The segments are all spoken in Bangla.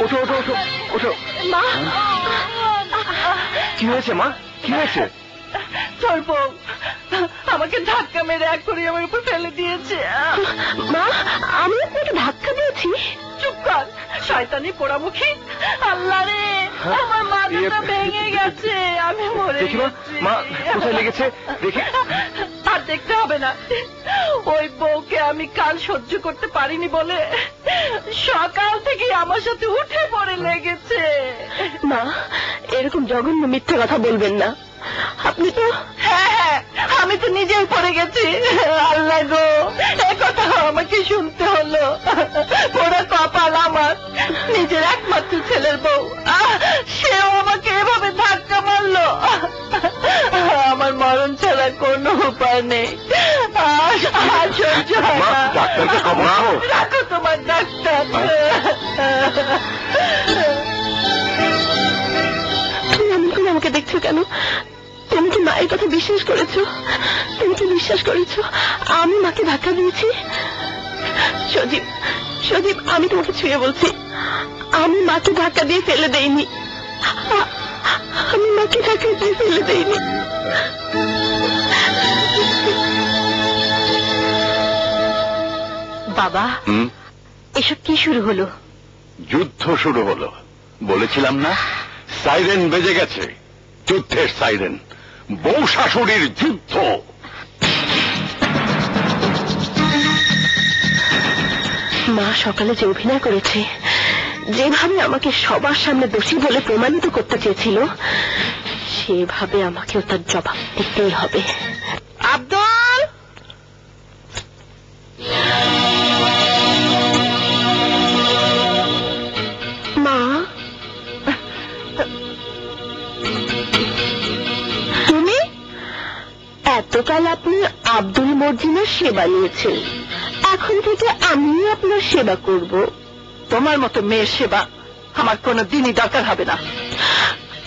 ওঠো ওঠো ওঠো ওঠো। মা, কি হয়েছে মা, কি হয়েছে? তোর বউ আমাকে ধাক্কা মেরে এক করে আমার উপর ফেলে দিয়েছে। মা, আমি আপনাকে ধাক্কা দিয়েছি? চুপ কর শয়তানি পোড়ামুখী। আল্লাহ রে, আমার মাথাটা ভেঙে গেছে, আমি মরে দেখি মা, কোথায় লেগেছে দেখি। আর দেখতে হবে না, ওই বউকে আমি কাল সহ্য করতে পারিনি বলে সকাল থেকে আমার সাথে উঠে পড়ে লেগেছে। মা, এরকম জঘন্য মিথ্যে কথা বলবেন না। আপনি তো... হ্যাঁ, আমি তো নিজেই পড়ে গেছি। আল্লাহ গো, এ কথা আমাকে শুনতে হলো। পোড়া কপাল আমার, নিজের একমাত্র ছেলের বউ, সেও আমাকে এভাবে ধাক্কা মারলো। আমার মরণ ছাড়া কোনো উপায় নেই। সহ্য হয় না। রাখো তোমার ডাক্তার। তুমি এমন করে আমাকে দেখছো কেন? তুমি কি মায়ের কথা বিশ্বাস করেছো? তুমি কি বিশ্বাস করেছো আমি মাকে ধাক্কা দিয়েছি? সজীব, সজীব, আমি তোমাকে ছুঁয়ে বলছি, আমি মাকে ধাক্কা দিয়ে ফেলে দেইনি। আমি মাকে ধাক্কা দিয়ে ফেলে দেইনি। বাবা, এসব কি শুরু হলো? যুদ্ধ শুরু হলো। বলেছিলাম না, সাইরেন বেজে গেছে, যুদ্ধের সাইরেন, বউ শাশুড়ির যুদ্ধ। মা সকালে যে অভিনয় করেছে, যেভাবে আমাকে সবার সামনে দোষী বলে প্রমাণিত করতে চেয়েছিল, সেভাবে আমাকেও তার জবাব দিতেই হবে। আব্দুল, মা, তুমি এতকাল আপনি আব্দুল মর্জিনার সেবা নিয়েছেন, এখন থেকে আমিও আপনার সেবা করব। তোমার মতো মেয়ের সেবা আমার কোনো দিনই দরকার হবে না।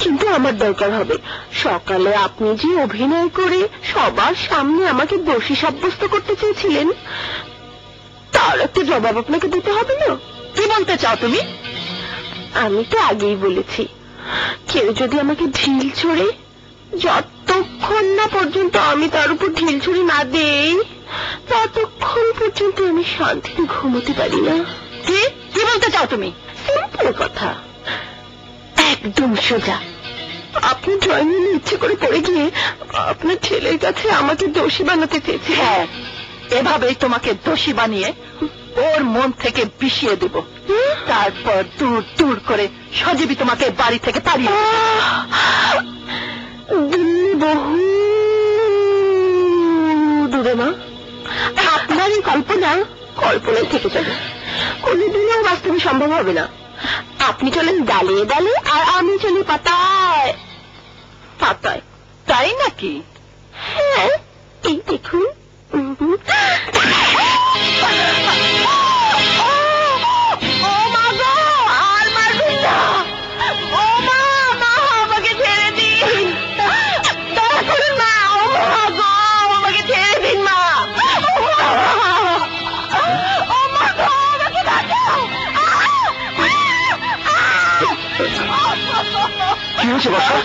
কিন্তু আমার দরকার হবে। সকালে আপনি যে অভিনয় করে সবার সামনে আমাকে দোষী সাব্যস্ত করতে চেয়েছিলেন, তার একটা জবাব আপনাকে দিতে হবে না? কি বলতে চাও তুমি? আমি তো আগেই বলেছি, কেউ যদি আমাকে ঢিল ছুঁড়ে, যতক্ষণ না পর্যন্ত আমি তার উপর ঢিল ছুঁড়ে না দেই, ততক্ষণ পর্যন্ত আমি শান্তিতে ঘুমোতে পারি না। কি বলতে চাও তুমি? সিম্পল কথা, একদম সোজা। আপনি ড্রয়িং রুমে ইচ্ছে করে পড়ে গিয়ে আপনার ছেলের কাছে আমাকে দোষী বানাতে চেয়েছে। হ্যাঁ, এভাবেই তোমাকে দোষী বানিয়ে ওর মন থেকে বিষিয়ে দেব, তারপর দূর দূর করে সজীবী তোমাকে বাড়ি থেকে তাড়িয়ে বহু দূরে না। আপনার এই কল্পনা কল্পনায় থেকে যাবে, কোনদিনও বাস্তবে সম্ভব হবে না। আপনি চলেন ডালে ডালে, আর আমি চলি পাতায় পাতায়। তাই নাকি? হ্যাঁ, এই দেখুন। কি হয়েছে বাসা,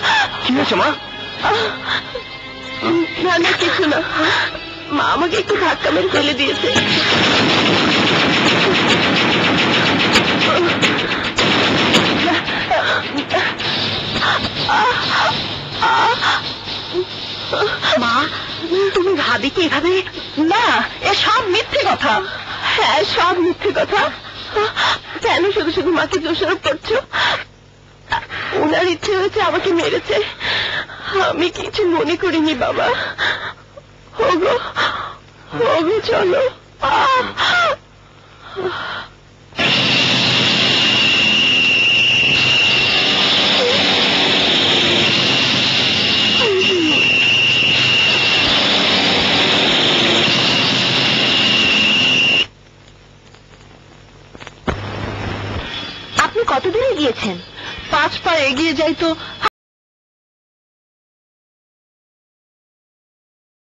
কি হয়েছে মা? না না, কিছু না। মা আমাকে একটু ধাক্কা মেরে ফেলে দিয়েছে। মা, তুমি ভাবিকে এভাবে... না, এ সব মিথ্যে কথা। হ্যাঁ, সব মিথ্যে কথা। কেন শুধু শুধু মাকে দোষারোপ করছো? ওনার ইচ্ছে হয়েছে আমাকে মেরেছে, আমি কিছু মনে করিনি বাবা। ওগো ওগো, চলো। আপনি কত দূরে গিয়েছেন? 5 পা এগিয়ে যাই তো